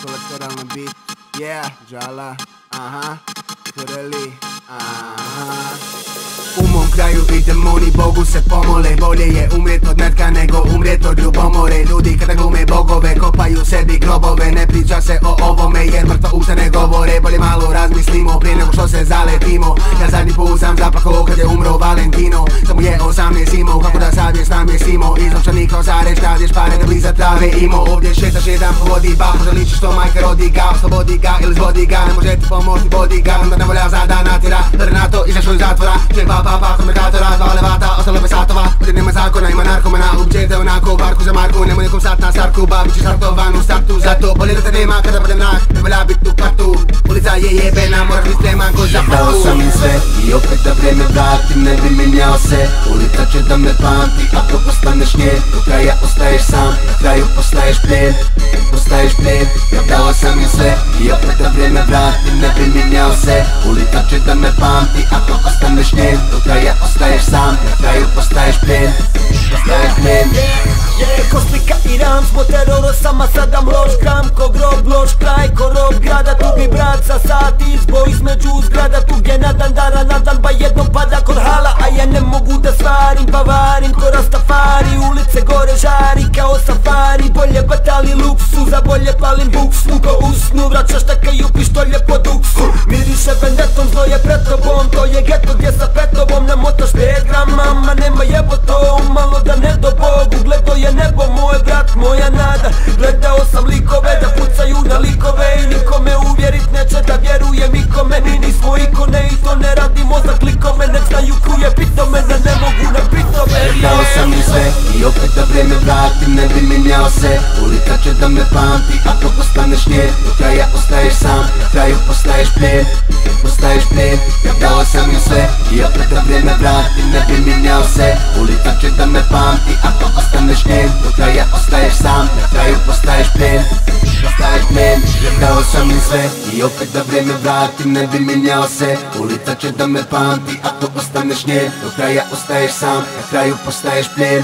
Kolateral na beat, Džala, Kureli, U mom kraju i demoni Bogu se pomole. Bolje je umrijet od metka nego umrijet od ljubomore. Ljudi kada glume bogove kopaju sebi grobove. Ne priča se o ovome jer mrtva usta ne govore. Bolje malo razmislimo prije nego što se zaletimo. Ja zadnji put sam zapakao kad je umro Valentino. Samo je 18 imao, kako da savjest nam je simo. Iz novčanih kroz Areć kradeš pare da bliza trave imao. Ovdje šetaš jedan po vodi ba, možda liči što majka rodi ga. Oslobodi ga ili zvodi ga, ne može ti pomoći bodi ga. Onda ne volja za da natira, Renato izašao iz zatvora. Pa komunikatora, zvale vata, ostalo bez satova. Ovdje nema zakona, ima narkomana. Ubićete onako, barku za marku. Nemoj nekom sat na starku, bavit ćeš startovan u startu. Zato bolje da te nema kada budem nak, ne volja bit u kvartu. Ulica je jebena, moraš bit spreman ko za patu. Dao sam im sve i opet da vrijeme vratim, ne bi mijenjao se. Ulica će da me pamti, ako postaneš nje. Do kraja ostaješ sam, na kraju postaješ plijen. Postaješ plijen, ja dao sam im sve i opet da vrijeme vratim, ne bi mijenjao se. Ulica će da me pamti, ako postaneš nje. Do kraja ostaješ sam, na kraju postaješ plijen. Postaješ plijen. Ko slika i ram, smo teroro sama sadam loš gram. Ko grob, loš kraj, ko rob grada. Tu bi brat sa sati, izboj između zgrada. Tu gdje na dan dara, na dan ba jednom pada kod hala. A ja ne mogu da svarim, pa varim ko Rastafari. Ulice gore žari kao safari. Bolje batali luksuza, bolje palim buksu. Ko usnu, vraćaš takaju pištolje po duksu. Miriše vendetom, zlo je pred tobom. To je geto gdje sa petobom namotaš 5 grama. Ma nema jeboto, malo da ne do Bogu. Gledo je nebo moj brat, moja nada. Gledao sam likove da pucaju na likove. I nikome uvjerit neće da vjerujem ikome. Mi nismo ikone i to ne radimo za klikove. Nek znaju kuje pitome da ne mogu na pitove. Dao sam im sve i opet da vrijeme vratim, ne bi mijenjao se. Ulica će da me pamti, ako postaneš nje. Do kraja ostaješ sam, na kraju postaješ plijen. Postaješ plijen, ja dao sam im sve i opet da vrijeme vratim, ne bi mijenjao se. Ulica će da me pamti, ako ostaneš nje. Do kraja ostaješ sam, na kraju postaješ plijen. Postaješ plijen, ja dao sam im sve i opet da vrijeme vratim, ne bi mijenjao se. Ulica će da me pamti, ako ostaneš nje. Do kraja ostaješ sam, na kraju postaješ plijen.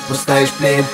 Postaješ plijen.